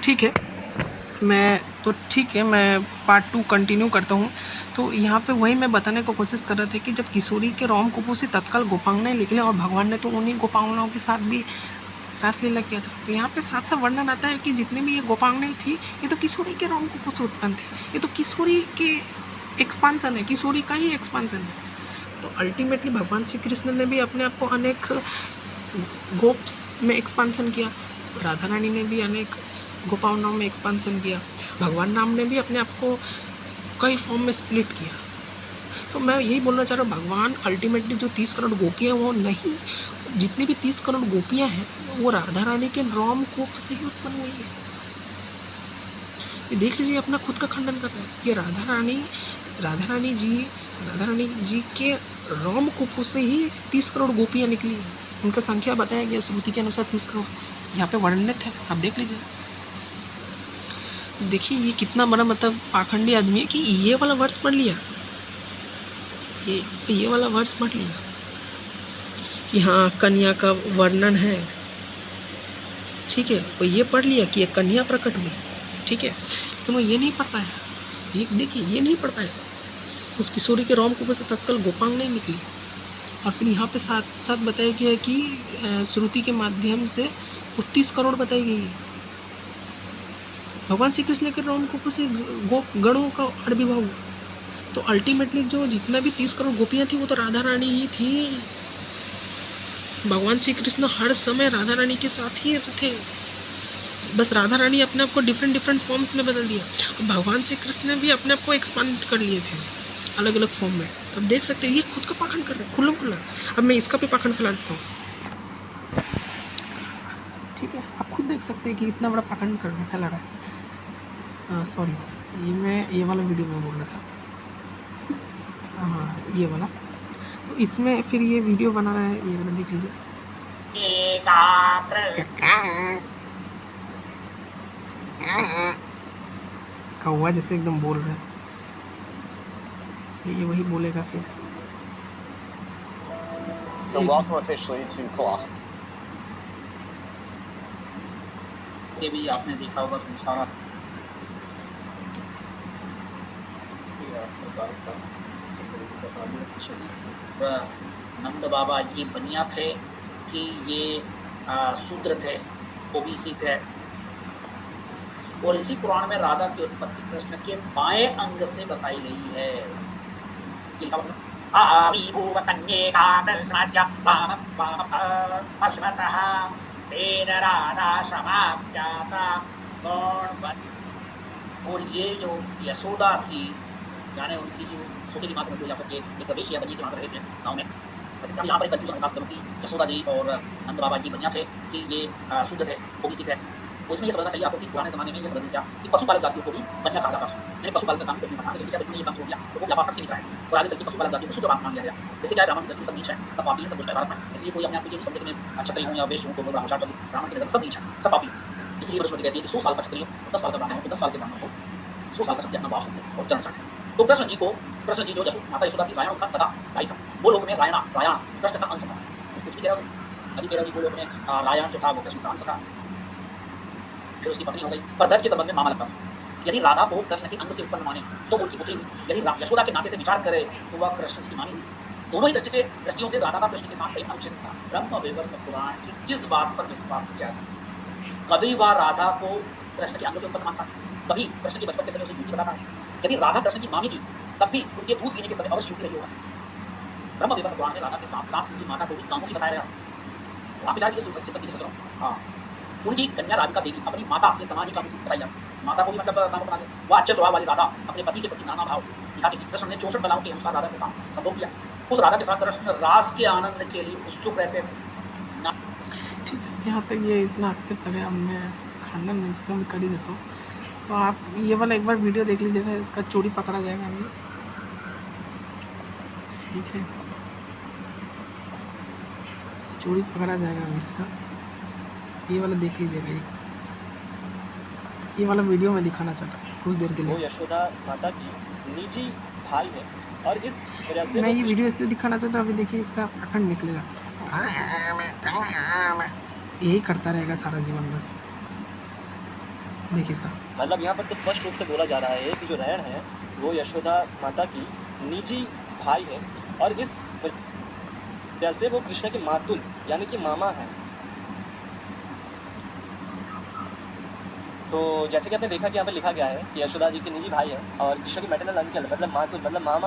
ठीक है, मैं पार्ट 2 कंटिन्यू करता हूँ। तो यहाँ पे वही मैं बताने को कोशिश कर रहा था कि जब किशोरी के रोम कुपोषी तत्काल गोपांगनाएँ निकले और भगवान ने तो उन्हीं गोपांगनाओं के साथ भी रासलीला किया था। तो यहाँ पे साफ साफ वर्णन आता है कि जितनी भी ये गोपांगनाएँ थी, ये तो किशोरी के रोम कुपों से उत्पन्न थी। ये तो किशोरी के एक्सपांसन है, किशोरी का ही एक्सपांसन है। तो अल्टीमेटली भगवान श्री कृष्ण ने भी अपने आप को अनेक गोप्स में एक्सपांसन किया, राधा रानी ने भी अनेक गोपाओं में एक्सपांसन किया, भगवान राम ने भी अपने आप को कई फॉर्म में स्प्लिट किया। तो मैं यही बोलना चाह रहा हूँ, भगवान अल्टीमेटली जो 30 करोड़ गोपियाँ वो नहीं, जितनी भी 30 करोड़ गोपियाँ हैं वो राधा रानी के रोम कूप से ही उत्पन्न हुई है। ये देख लीजिए, अपना खुद का खंडन कर रहा है। ये राधा रानी जी के रोम कूप से ही 30 करोड़ गोपियाँ निकली हैं। उनका संख्या बताया गया श्रुति के अनुसार 30 करोड़, यहाँ पे वर्णित है, आप देख लीजिए। देखिए ये कितना बड़ा मतलब पाखंडी आदमी है कि ये वाला वर्ड्स पढ़ लिया, ये वाला वर्ड्स पढ़ लिया कि हाँ कन्या का वर्णन है, ठीक है। तो ये पढ़ लिया कि ये कन्या प्रकट हुई, ठीक है। तो मैं ये नहीं पढ़ पाया, ये देखिए ये नहीं पढ़ पाया। उस किशोरी के रोम कुप से तत्काल गोपांग नहीं निकली। और फिर यहाँ पे साथ साथ बताया गया है कि श्रुति के माध्यम से 30 करोड़ बताई गई है। भगवान श्री कृष्ण के रोम कुप से गणों का आविर्भाव हुआ। तो अल्टीमेटली जो जितना भी 30 करोड़ गोपियाँ थी वो तो राधा रानी ही थी। भगवान श्री कृष्ण हर समय राधा रानी के साथ ही थे, बस राधा रानी अपने आप को डिफरेंट फॉर्म्स में बदल दिया। और भगवान श्री कृष्ण ने भी अपने आप को एक्सपांड कर लिए थे अलग अलग फॉर्म में। तो अब देख सकते हैं ये खुद का पाखंड कर रहे हैं खुल्ला। अब मैं इसका भी पाखंड फैला देता हूँ, ठीक है। आप खुद देख सकते हैं कि इतना बड़ा पाखंड कर फैला रहा है। सॉरी, ये वाला वीडियो में बोल रहा था, हाँ ये वाला। तो इसमें फिर ये वीडियो बना रहा है, ये वाला देख लीजिए। कौवा जैसे एकदम बोल रहा है, ये वही बोलेगा फिर। So welcome officially to Colossus. ये भी आपने देखा होगा तुम सारा नंद बाबा ये बनिया थे कि ये शूद्र थे, ओबीसी थे। और इसी पुराण में राधा की उत्पत्ति कृष्ण के बाएं अंग से बताई गई है। और ये जो यशोदा थी, जाने उनकी जो छोटी की माँ से या फिर एक वेश्या बनी के वहाँ रहे थे गाँव में। वैसे यहाँ पर एक कंफ्यूजन खास करूँ कि यशोदा जी और नंद बाबा जी बनिया थे कि ये शुद्ध थे, ओबीसी थे। तो इसमें ये समझना चाहिए आपको कि पुराने ज़माने में ये समझना चाहिए कि पशुपालक जातियों को भी बनिया कहा जाता था। मैंने पशुपालक का काम करने का चलिए क्या ये काम छोड़ दिया तो वो व्यापार सीमित रहा है और आगे चल के पशुपालक जातियों को शुद्ध मान लिया गया। जैसे क्या ब्राह्मण की दृष्टि सब नीच है, सब पापी है, सब दुष्ट है भारत में। इसलिए कोई अपने आप को ये नहीं समझे कि मैं क्षत्रिय हूँ या वैश्य हूँ, तो ब्राह्मण की नजर सब नीच है, सब पापी। इसलिए बृहस्पति कहती है कि 100 साल का क्षत्रिय हो, 10 साल का ब्राह्मण हो, 10 साल के ब्राह्मण हो, 100 साल का सब अपना भाव से और चरण चाहते हैं। तो कृष्ण जी जो माता यशोदा थी, रायण का सगा भाई था। वो लोग में रायण कृष्ण का अंश था। कुछ भी कह रहा हूँ, अभी कह रहा हूँ वो लोग में रायण जो था वो कृष्ण का अंश था। फिर उसकी पत्नी हो गई, पर दर्ज के संबंध में मामा लगता था। यदि राधा को कृष्ण के अंग से उत्पन्न माने तो उनकी पुत्री हुई। यदि यशोदा के नाते से विचार करे तो वह कृष्ण जी की मानी हुई। दोनों ही दृष्टियों से राधा का कृष्ण के साथ प्रेम अनुचित था। ब्रह्म वैवर्त पुराण की किस बात पर विश्वास किया था? कभी वह राधा को कृष्ण के अंग से उत्पन्न मानता, कभी कृष्ण की बचपन के समय उसे युक्ति बताता है। यदि राधा कृष्ण की मामी थी तब भी उनके दूध पीने के समय अवश्य युक्ति रही होगा। ब्रह्म वैवर्त पुराण में राधा के साथ साथ उनकी माता को भी कामों की बताया गया। आप विचार कीजिए, सुन सकते हैं। हाँ, उनकी कन्या राधिका देवी अपनी माता के समान ही काम बताई जाती। माता को भी मतलब काम बना दे। वह अच्छे स्वभाव वाली राधा अपने पति के प्रति नाना भाव दिखाती थी। कृष्ण ने 64 बलाओं के अनुसार राधा के साथ संभोग किया। उस राधा के साथ कृष्ण रास के आनंद के लिए उत्सुक रहते थे। ठीक है, यहाँ तक ये इतना एक्सेप्ट है। अब मैं खंडन इसका भी कर ही देता हूँ। तो आप ये वाला एक बार वीडियो देख लीजिएगा, इसका चोरी पकड़ा जाएगा हमें, ठीक है। चोरी पकड़ा जाएगा इसका, ये वाला देख लीजिएगा। ये वाला वीडियो मैं दिखाना चाहता हूँ कुछ देर के लिए। वो यशोदा माता की निजी भाई है और इस वजह से मैं ये वीडियो इसलिए दिखाना चाहता हूँ। अभी देखिए इसका पाखंड निकलेगा, यही करता रहेगा सारा जीवन बस। देखिए इसका। मतलब यहाँ पर तो स्पष्ट रूप से बोला जा रहा है कि जो रैण है वो यशोदा माता की निजी भाई है और इस वजह से वो कृष्ण के मातुल यानी कि मामा हैं। तो जैसे कि आपने देखा कि यहाँ पर लिखा गया है कि यशोदा जी के निजी भाई है और कृष्ण के मैटरनल अंकल मतलब मातुल मतलब मामा